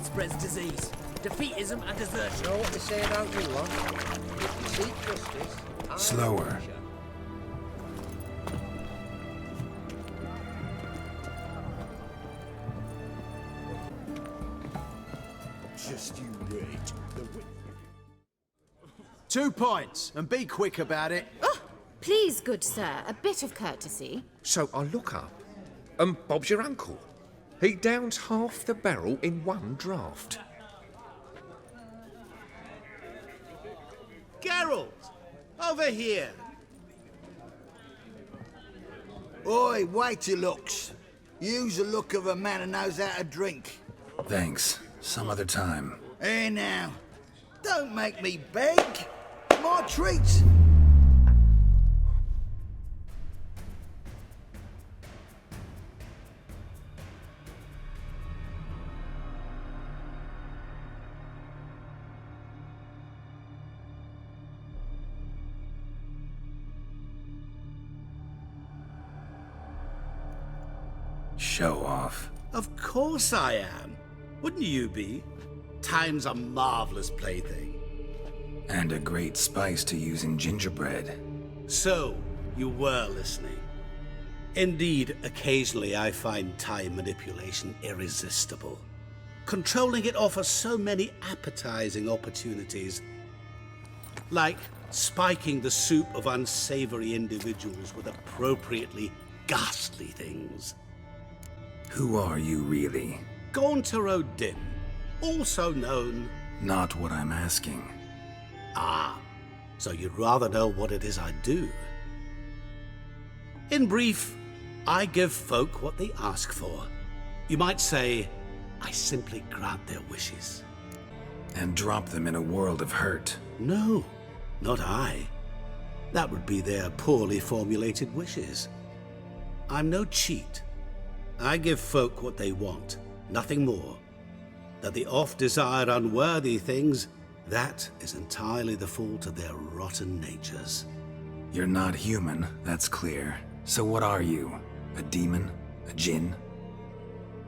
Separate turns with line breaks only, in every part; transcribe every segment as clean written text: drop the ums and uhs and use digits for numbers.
that spreads disease. Defeatism and desertion.
You know what they say about you lot? If you seek justice...
Slower.
Just you wait.
2 points, and be quick about it.
Oh, please, good sir, a bit of courtesy.
So I look up, and Bob's your uncle. He downs half the barrel in one draft.
Geralt! Over here!
Oi, wait your looks. Use the look of a man who knows how to drink.
Thanks. Some other time.
Here now. Don't make me beg. My treat.
Show off.
Of course I am. Wouldn't you be? Time's a marvelous plaything.
And a great spice to use in gingerbread.
So, you were listening. Indeed, occasionally I find time manipulation irresistible. Controlling it offers so many appetizing opportunities. Like spiking the soup of unsavory individuals with appropriately ghastly things.
Who are you really?
Gaunter O'Din, also known...
Not what I'm asking.
Ah, so you'd rather know what it is I do. In brief, I give folk what they ask for. You might say, I simply grant their wishes.
And drop them in a world of hurt.
No, not I. That would be their poorly formulated wishes. I'm no cheat. I give folk what they want, nothing more. That they oft desire unworthy things, that is entirely the fault of their rotten natures.
You're not human, that's clear. So what are you? A demon? A djinn?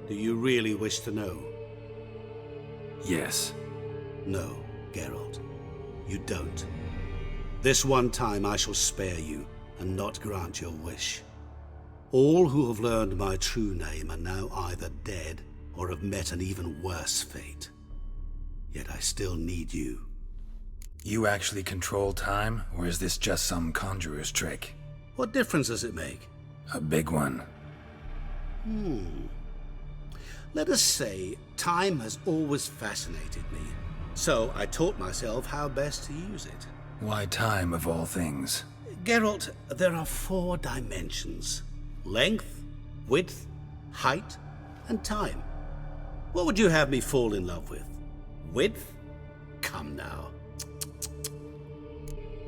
Do you really wish to know?
Yes.
No, Geralt. You don't. This one time I shall spare you, and not grant your wish. All who have learned my true name are now either dead or have met an even worse fate. Yet I still need you.
You actually control time, or is this just some conjurer's trick?
What difference does it make?
A big one.
Let us say time has always fascinated me, so I taught myself how best to use it.
Why time of all things?
Geralt, there are 4 dimensions. Length, width, height, and time. What would you have me fall in love with? Width? Come now.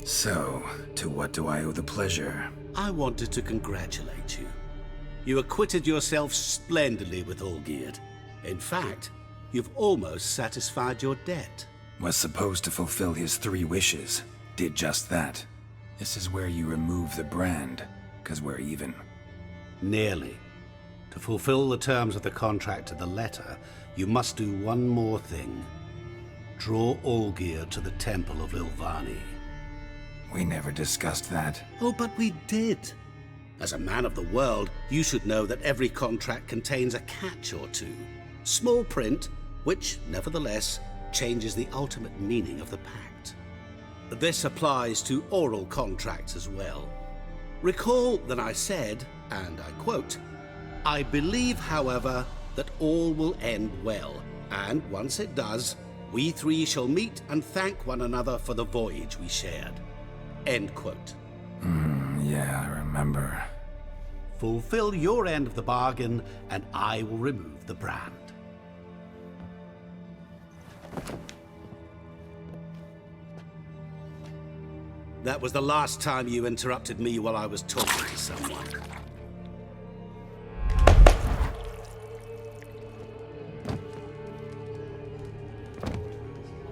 So, to what do I owe the pleasure?
I wanted to congratulate you. You acquitted yourself splendidly with Olgierd. In fact, you've almost satisfied your debt.
Was supposed to fulfill his 3 wishes. Did just that. This is where you remove the brand, 'cause we're even.
Nearly. To fulfill the terms of the contract to the letter, you must do one more thing. Draw Olgierd to the Temple of Ilvani.
We never discussed that.
Oh, but we did. As a man of the world, you should know that every contract contains a catch or two. Small print, which, nevertheless, changes the ultimate meaning of the pact. This applies to oral contracts as well. Recall that I said, and I quote, I believe, however, that all will end well, and once it does, we 3 shall meet and thank one another for the voyage we shared. End quote.
Yeah, I remember.
Fulfill your end of the bargain, and I will remove the brand. That was the last time you interrupted me while I was talking to someone.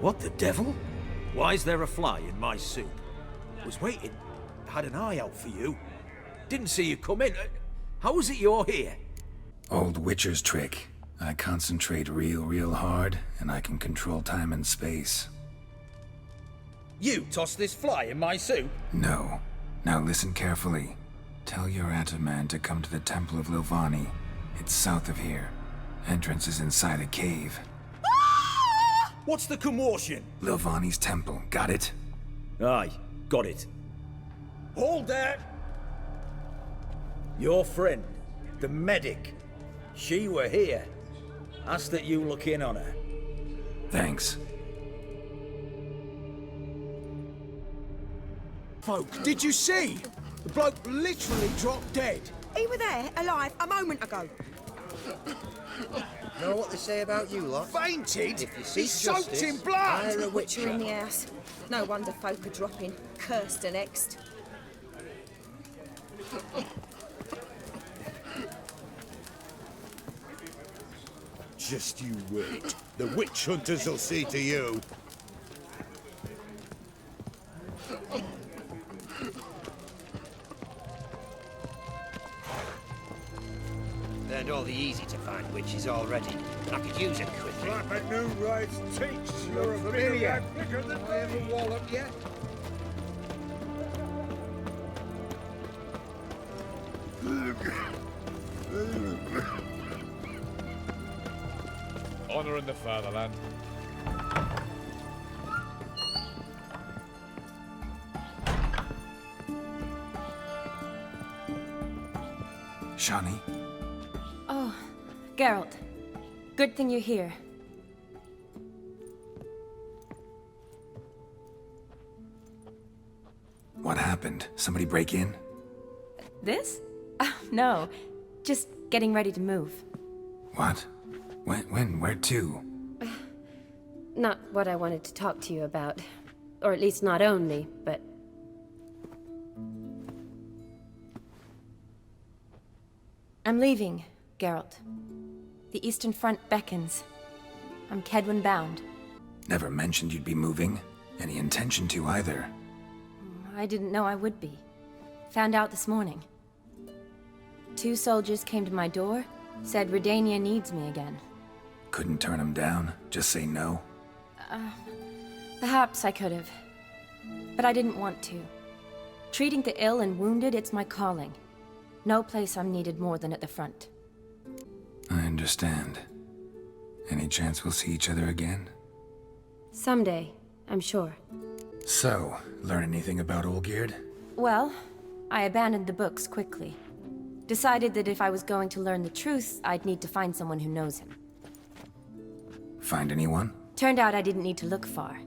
What the devil? Why is there a fly in my soup? Was waiting. Had an eye out for you. Didn't see you come in. How is it you're here?
Old Witcher's trick. I concentrate real hard, and I can control time and space.
You tossed this fly in my soup?
No. Now listen carefully. Tell your Ataman to come to the Temple of Lovani. It's south of here. Entrance is inside a cave.
What's the commotion?
Lovani's temple, got it?
Aye, got it. Hold that! Your friend, the medic, she were here. Ask that you look in on her.
Thanks.
Folk, did you see? The bloke literally dropped dead.
He were there, alive, a moment ago.
Know what they say about you lot?
Fainted?
If you seek
He's soaked
justice,
in blood!
hire a
Witcher in
witcher.
the house. No wonder folk are dropping. Cursed and exed.
Just you wait. The witch hunters will see to you.
Learned all the easy-to-find witches already. I could use it quickly.
Like a new ride's teach. You're a familiar. Quicker than I ever wallop yet.
Honor in the fatherland.
Shani?
Oh, Geralt. Good thing you're here.
What happened? Somebody break in?
This? Oh, no. Just getting ready to move.
What? When? Where to?
Not what I wanted to talk to you about. Or at least not only, but... I'm leaving, Geralt. The Eastern Front beckons. I'm Kedwin bound.
Never mentioned you'd be moving. Any intention to either.
I didn't know I would be. Found out this morning. 2 soldiers came to my door, said Redania needs me again.
Couldn't turn him down? Just say no?
Perhaps I could have. But I didn't want to. Treating the ill and wounded, it's my calling. No place I'm needed more than at the front.
I understand. Any chance we'll see each other again?
Someday, I'm sure.
So, learn anything about Olgierd?
Well, I abandoned the books quickly. Decided that if I was going to learn the truth, I'd need to find someone who knows him.
Find anyone?
Turned out I didn't need to look far.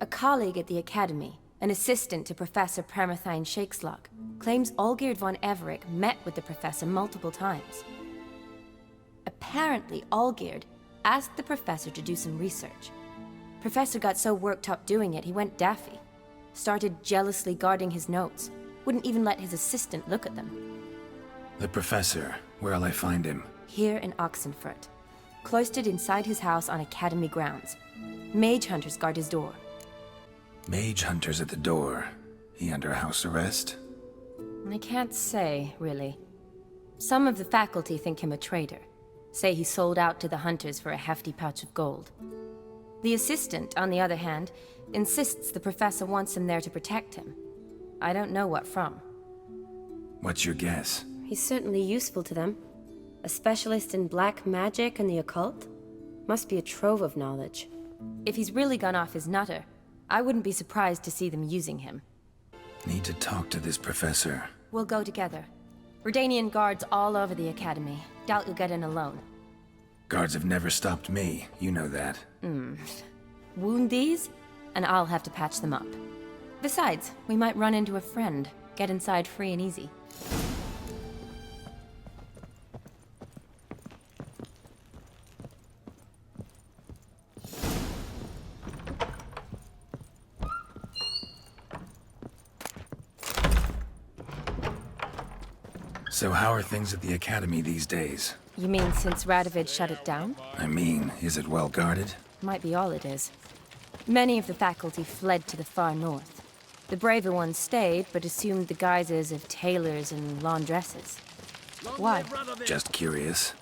A colleague at the Academy, an assistant to Professor Permathine Shakeslog, claims Olgierd von Everec met with the professor multiple times. Apparently, Olgierd asked the professor to do some research. Professor got so worked up doing it, he went daffy. Started jealously guarding his notes. Wouldn't even let his assistant look at them.
The professor. Where'll I find him?
Here in Oxenfurt. Cloistered inside his house on Academy grounds. Mage hunters guard his door.
Mage hunters at the door. He under house arrest?
I can't say, really. Some of the faculty think him a traitor. Say he sold out to the hunters for a hefty pouch of gold. The assistant, on the other hand, insists the professor wants him there to protect him. I don't know what from.
What's your guess?
He's certainly useful to them. A specialist in black magic and the occult? Must be a trove of knowledge. If he's really gone off his nutter, I wouldn't be surprised to see them using him.
Need to talk to this professor.
We'll go together. Redanian guards all over the Academy. Doubt you'll get in alone.
Guards have never stopped me, you know that.
Wound these, and I'll have to patch them up. Besides, we might run into a friend. Get inside free and easy.
So how are things at the Academy these days?
You mean since Radovid shut it down?
I mean, is it well guarded?
Might be all it is. Many of the faculty fled to the far north. The braver ones stayed, but assumed the guises of tailors and laundresses. Why?
Just curious.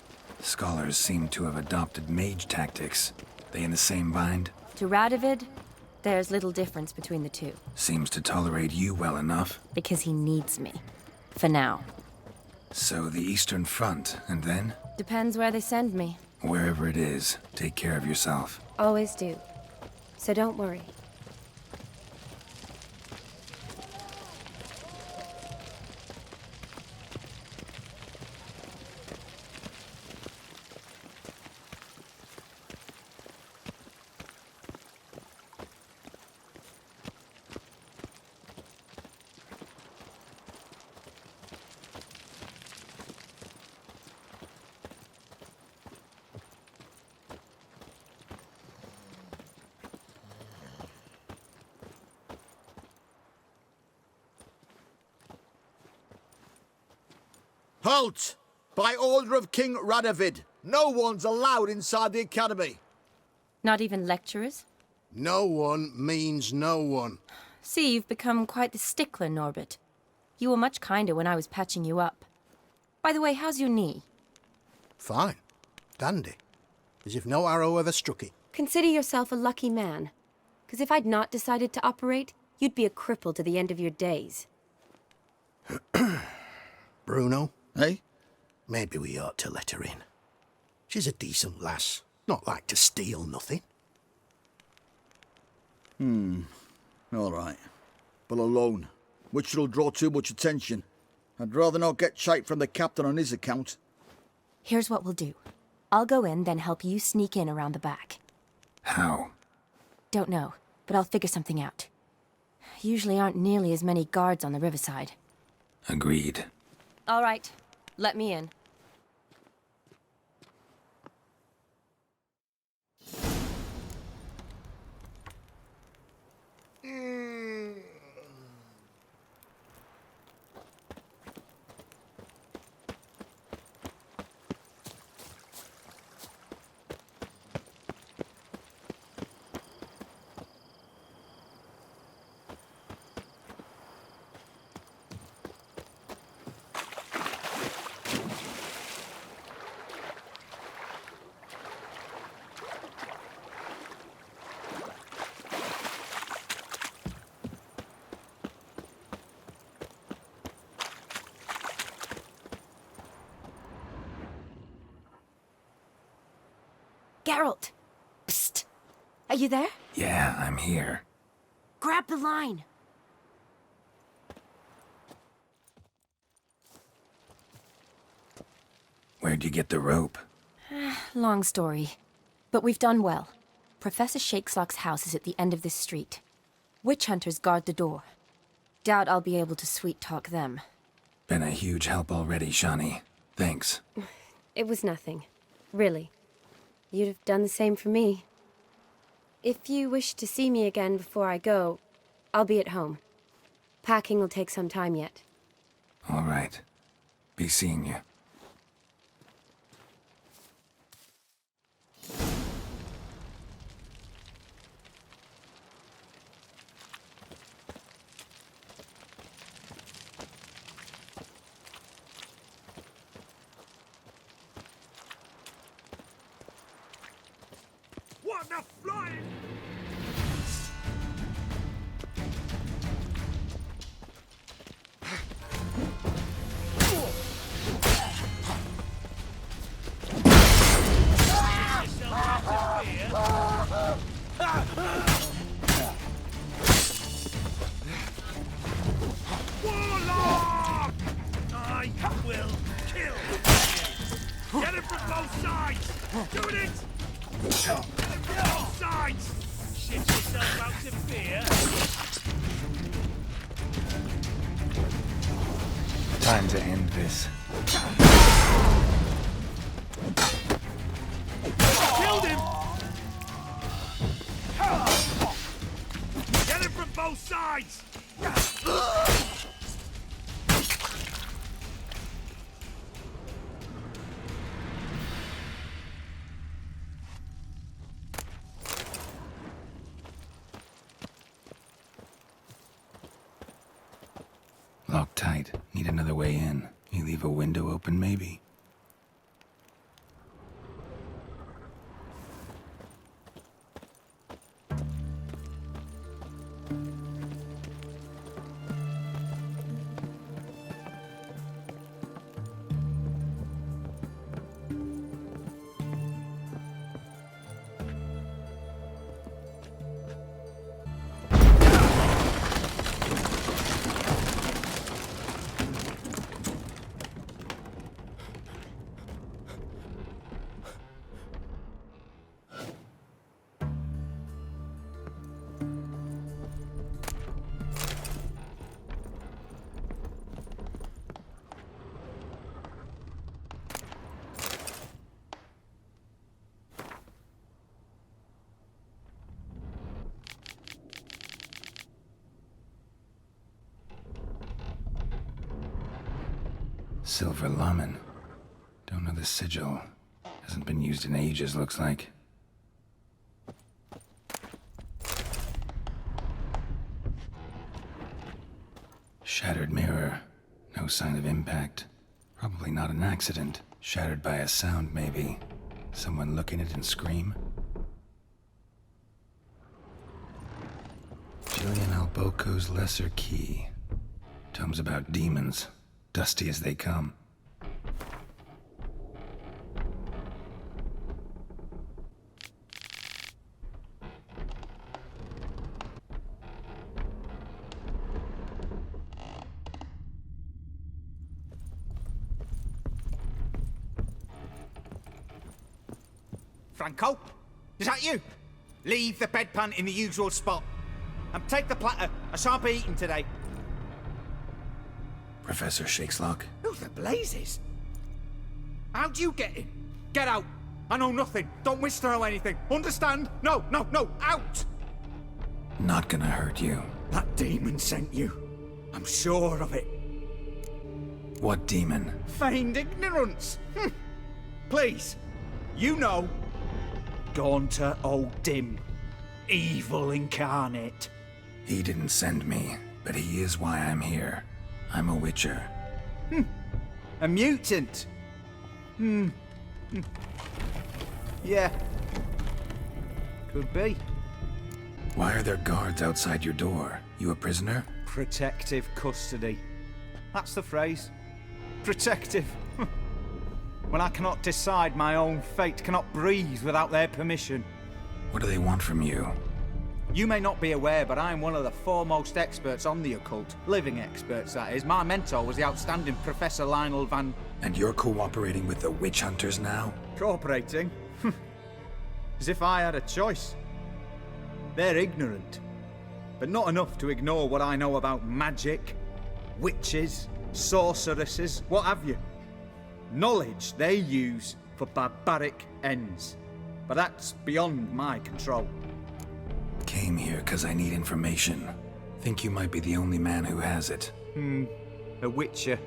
Scholars seem to have adopted mage tactics. They in the same bind?
To Radovid, there's little difference between the two.
Seems to tolerate you well enough.
Because he needs me. For now.
So the Eastern Front, and then?
Depends where they send me.
Wherever it is, take care of yourself.
Always do. So don't worry.
Halt! By order of King Radovid, no one's allowed inside the academy.
Not even lecturers?
No one means no one.
See, you've become quite the stickler, Norbert. You were much kinder when I was patching you up. By the way, how's your knee?
Fine. Dandy. As if no arrow ever struck it.
Consider yourself a lucky man. Because if I'd not decided to operate, you'd be a cripple to the end of your days.
Bruno, eh? Maybe we ought to let her in. She's a decent lass. Not like to steal nothing.
All right. But alone, which will draw too much attention. I'd rather not get shite from the captain on his account.
Here's what we'll do. I'll go in, then help you sneak in around the back.
How?
Don't know, but I'll figure something out. Usually aren't nearly as many guards on the riverside.
Agreed.
All right, let me in. Geralt! Psst! Are you there?
Yeah, I'm here.
Grab the line!
Where'd you get the rope?
Long story. But we've done well. Professor Shakeslock's house is at the end of this street. Witch hunters guard the door. Doubt I'll be able to sweet-talk them.
Been a huge help already, Shani. Thanks.
It was nothing. Really. You'd have done the same for me. If you wish to see me again before I go, I'll be at home. Packing will take some time yet.
All right. Be seeing you.
What the flying? Warlock! I will kill you! Get him from both sides! Doing it! Both sides! Shit yourself out to fear!
Time to end this.
Killed him! Get him from both sides!
Locked tight. Need another way in. You leave a window open, maybe? Silver Laman. Don't know the sigil. Hasn't been used in ages, looks like. Shattered mirror. No sign of impact. Probably not an accident. Shattered by a sound, maybe. Someone look in it and scream? Jillian Alboco's Lesser Key. Tomes about demons. Dusty as they come.
Franco? Is that you? Leave the bedpan in the usual spot. And take the platter. I shan't be eating today.
Professor Shakeslock?
Who the blazes? How'd you get in? Get out. I know nothing. Don't wish to know anything. Understand? No, no, no. Out!
Not gonna hurt you.
That demon sent you. I'm sure of it.
What demon?
Feigned ignorance. Please. You know. Gaunter O'Dim. Evil incarnate.
He didn't send me, but he is why I'm here. I'm a witcher.
A mutant. Yeah. Could be.
Why are there guards outside your door? You a prisoner?
Protective custody. That's the phrase. Protective. When I cannot decide my own fate, cannot breathe without their permission.
What do they want from you?
You may not be aware, but I am one of the foremost experts on the occult. Living experts, that is. My mentor was the outstanding Professor Lionel Van...
And you're cooperating with the witch hunters now?
Cooperating? As if I had a choice. They're ignorant, but not enough to ignore what I know about magic, witches, sorceresses, what have you. Knowledge they use for barbaric ends. But that's beyond my control.
Came here because I need information. Think you might be the only man who has it.
A witcher.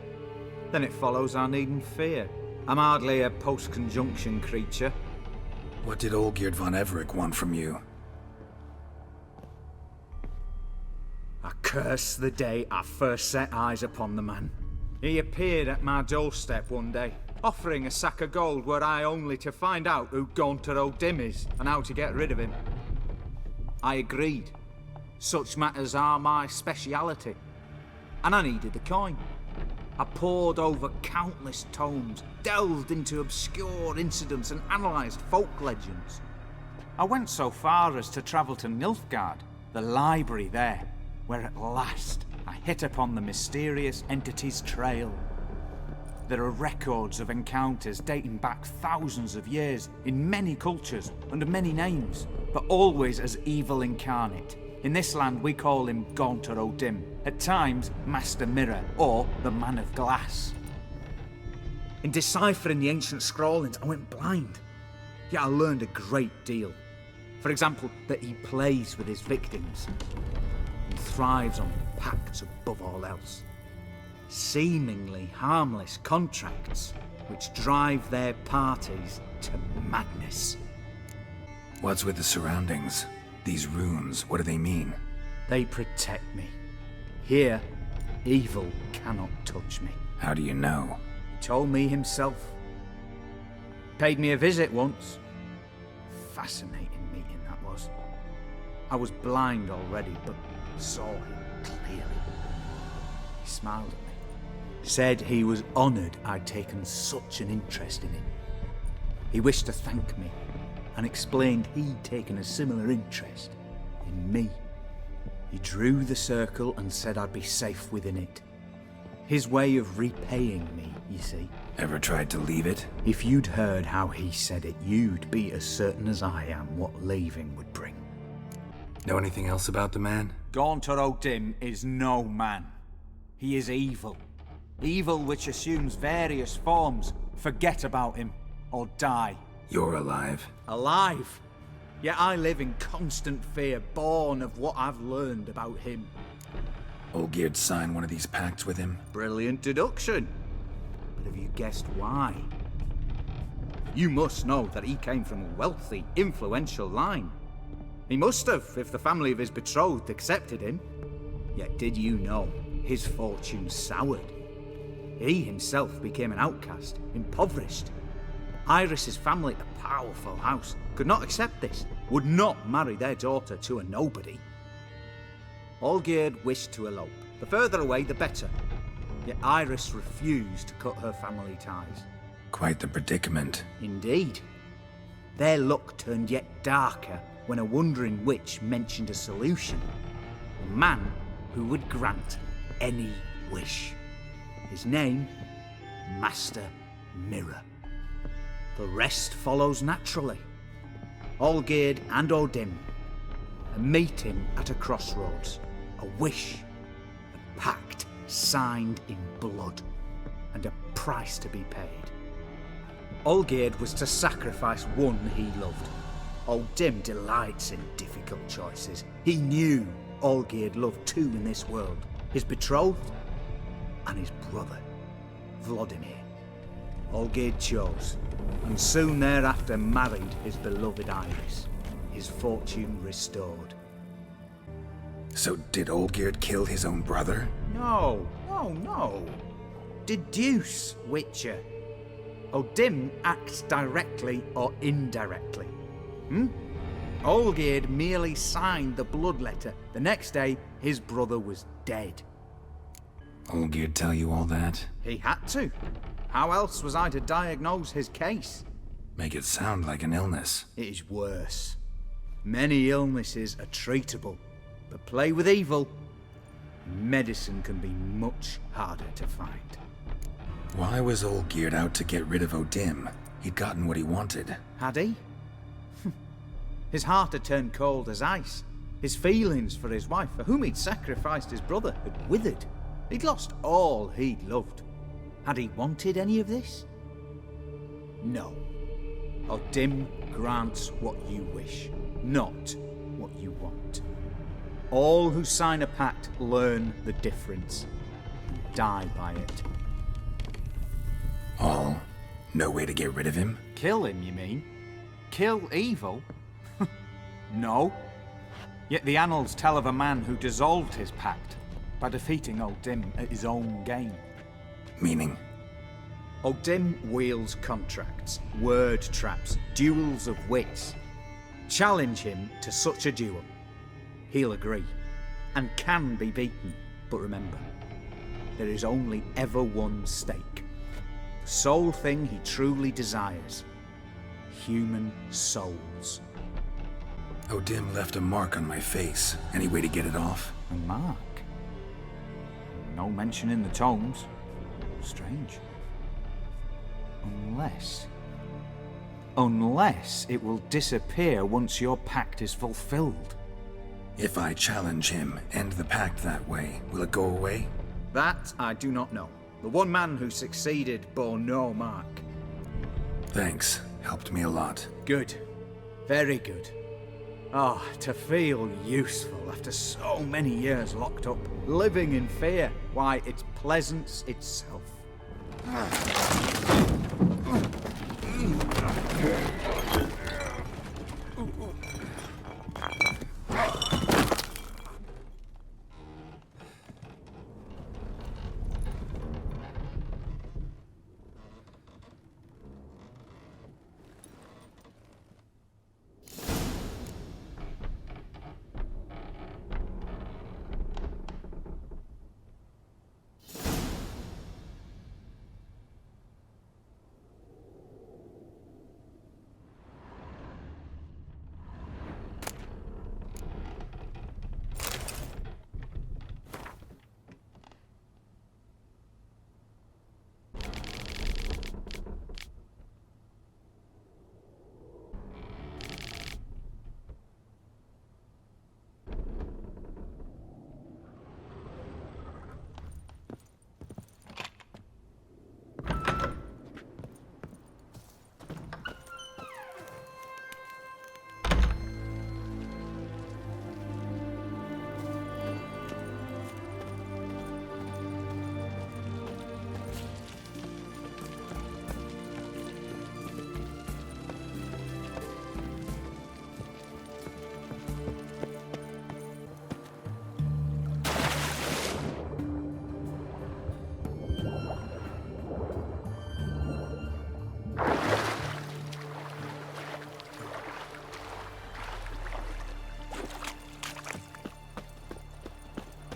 Then it follows I needn't fear. I'm hardly a post-conjunction creature.
What did Olgierd von Everec want from you?
I curse the day I first set eyes upon the man. He appeared at my doorstep one day, offering a sack of gold were I only to find out who Gaunter O'Dim is and how to get rid of him. I agreed. Such matters are my speciality. And I needed the coin. I pored over countless tomes, delved into obscure incidents and analysed folk legends. I went so far as to travel to Nilfgaard, the library there, where at last I hit upon the mysterious entity's trail. There are records of encounters dating back thousands of years in many cultures under many names, but always as evil incarnate. In this land we call him Gaunter O'Dim, at times Master Mirror or the Man of Glass. In deciphering the ancient scrawlings I went blind, yet I learned a great deal. For example, that he plays with his victims and thrives on pacts above all else. Seemingly harmless contracts which drive their parties to madness.
What's with the surroundings? These runes, what do they mean?
They protect me. Here, evil cannot touch me.
How do you know?
He told me himself. Paid me a visit once. Fascinating meeting that was. I was blind already, but saw him clearly. He smiled at me. Said he was honoured I'd taken such an interest in him. He wished to thank me, and explained he'd taken a similar interest in me. He drew the circle and said I'd be safe within it. His way of repaying me, you see.
Ever tried to leave it?
If you'd heard how he said it, you'd be as certain as I am what leaving would bring.
Know anything else about the man?
Gaunter O'Dim is no man. He is evil. Evil which assumes various forms. Forget about him, or die.
You're alive.
Alive? Yet I live in constant fear, born of what I've learned about him.
Olgierd signed one of these pacts with him?
Brilliant deduction. But have you guessed why? You must know that he came from a wealthy, influential line. He must have, if the family of his betrothed accepted him. Yet did you know his fortune soured? He himself became an outcast, impoverished. Iris's family, a powerful house, could not accept this, would not marry their daughter to a nobody. Olgierd wished to elope. The further away, the better. Yet Iris refused to cut her family ties.
Quite the predicament.
Indeed. Their luck turned yet darker when a wandering witch mentioned a solution. A man who would grant any wish. His name, Master Mirror. The rest follows naturally. Olgierd and O'Dim, a meeting at a crossroads, a wish, a pact signed in blood, and a price to be paid. Olgierd was to sacrifice one he loved. O'Dim delights in difficult choices. He knew Olgierd loved two in this world, his betrothed and his brother, Vladimir. Olgierd chose, and soon thereafter married his beloved Iris, his fortune restored.
So did Olgierd kill his own brother?
No. Deduce, Witcher. O'Dim acts directly or indirectly. Olgierd merely signed the blood letter. The next day, his brother was dead.
Olgierd tell you all that?
He had to. How else was I to diagnose his case?
Make it sound like an illness.
It is worse. Many illnesses are treatable, but play with evil, medicine can be much harder to find.
Why was Olgierd out to get rid of O'Dim? He'd gotten what he wanted.
Had he? His heart had turned cold as ice. His feelings for his wife, for whom he'd sacrificed his brother, had withered. He'd lost all he'd loved. Had he wanted any of this? No. O'Dim grants what you wish, not what you want. All who sign a pact learn the difference and die by it.
All? No way to get rid of him?
Kill him, you mean? Kill evil? No. Yet the annals tell of a man who dissolved his pact by defeating O'Dim at his own game.
Meaning?
O'Dim wields contracts, word traps, duels of wits. Challenge him to such a duel. He'll agree, and can be beaten. But remember, there is only ever one stake. The sole thing he truly desires. Human souls.
O'Dim left a mark on my face. Any way to get it off?
A mark? No mention in the tomes. Strange. Unless it will disappear once your pact is fulfilled.
If I challenge him, end the pact that way, will it go away?
That I do not know. The one man who succeeded bore no mark.
Thanks. Helped me a lot.
Good. Very good. To feel useful after so many years locked up, living in fear. Why, it's pleasance itself.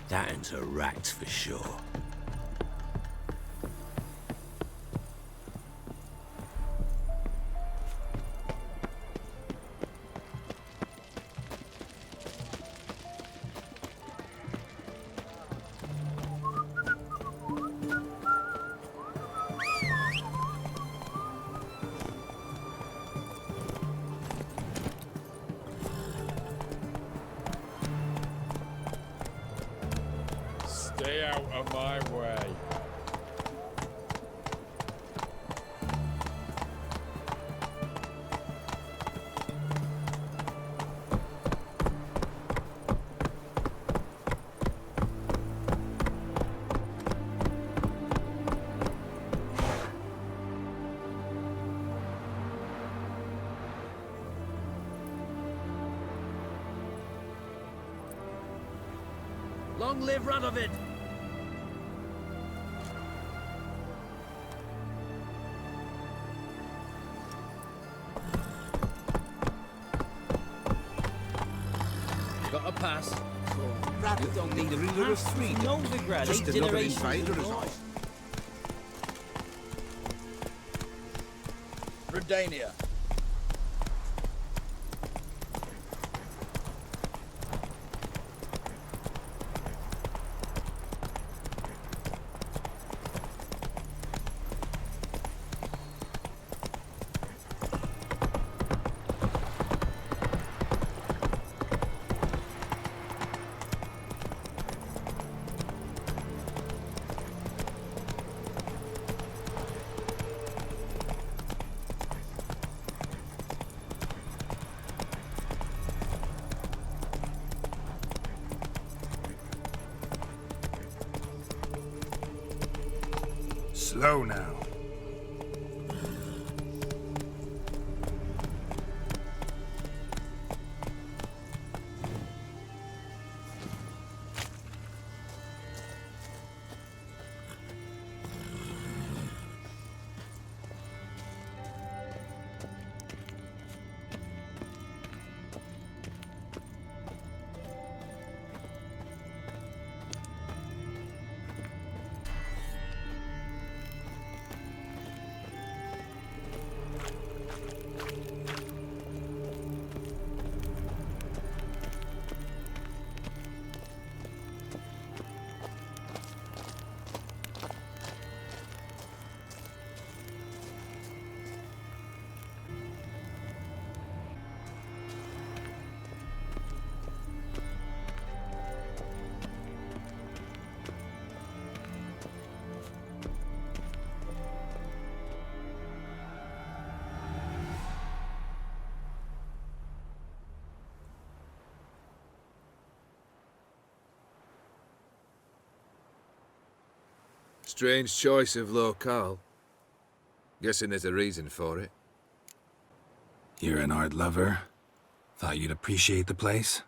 That ends a rat for sure.
Stay out of my way.
Long live Radovid! Got a pass. Rabbit don't need a ruler of three. Novigrad,
Just another invader, is all.
Redania.
Slow now.
Strange choice of locale. Guessing there's a reason for it.
You're an art lover. Thought you'd appreciate the place?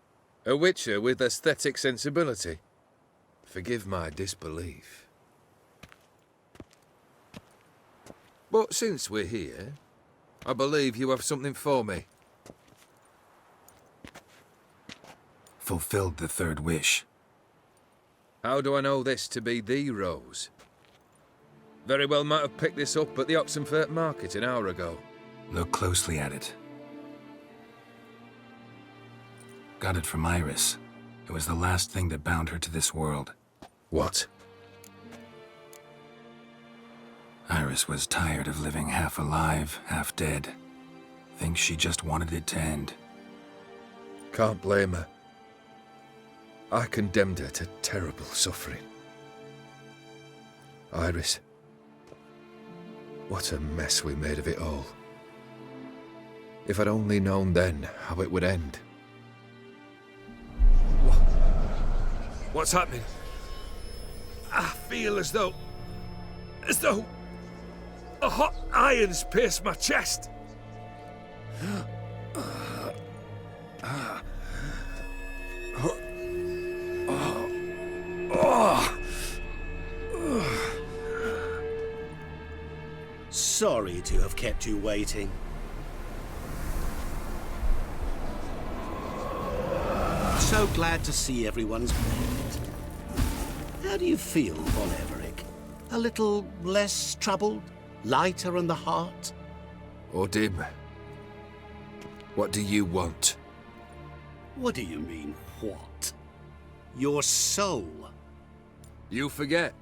A witcher with aesthetic sensibility. Forgive my disbelief. But since we're here, I believe you have something for me.
Fulfilled the third wish.
How do I know this to be the rose? Very well might have picked this up at the Oxenfurt market an hour ago.
Look closely at it. Got it from Iris. It was the last thing that bound her to this world.
What?
Iris was tired of living half alive, half dead. Thinks she just wanted it to end.
Can't blame her. I condemned her to terrible suffering. Iris. What a mess we made of it all. If I'd only known then how it would end. What's happening? I feel as though a hot iron's pierced my chest.
Sorry to have kept you waiting. So glad to see everyone's made it. How do you feel, Von Everett? A little less troubled? Lighter in the heart?
Odim, what do you want?
What do you mean, what? Your soul.
You forget.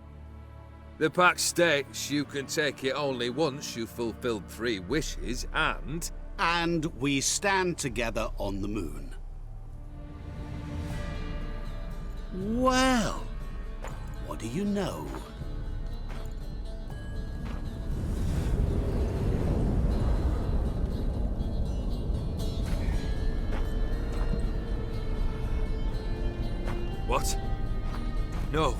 The pact states you can take it only once you've fulfilled 3 wishes, and...
And we stand together on the moon. Well, what do you know?
What? No.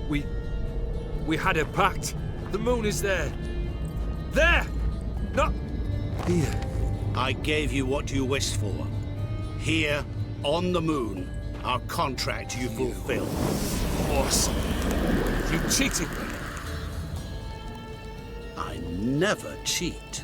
We had a pact. The moon is there. There! Not here.
I gave you what you wished for. Here, on the moon, our contract you fulfilled.
Awesome. You cheated me.
I never cheat.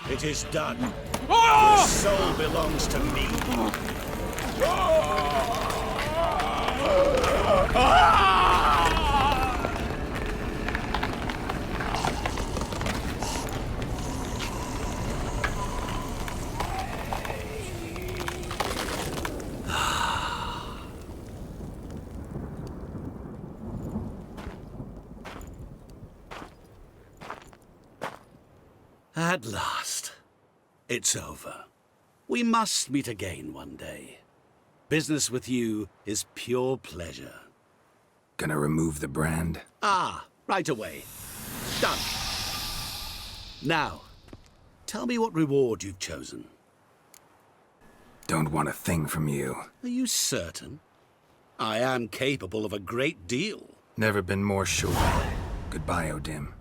It is done. Your soul belongs to me. At last, it's over. We must meet again one day. Business with you is pure pleasure.
Gonna remove the brand?
Ah, right away. Done. Now, tell me what reward you've chosen.
Don't want a thing from you.
Are you certain? I am capable of a great deal.
Never been more sure. Goodbye, Odim.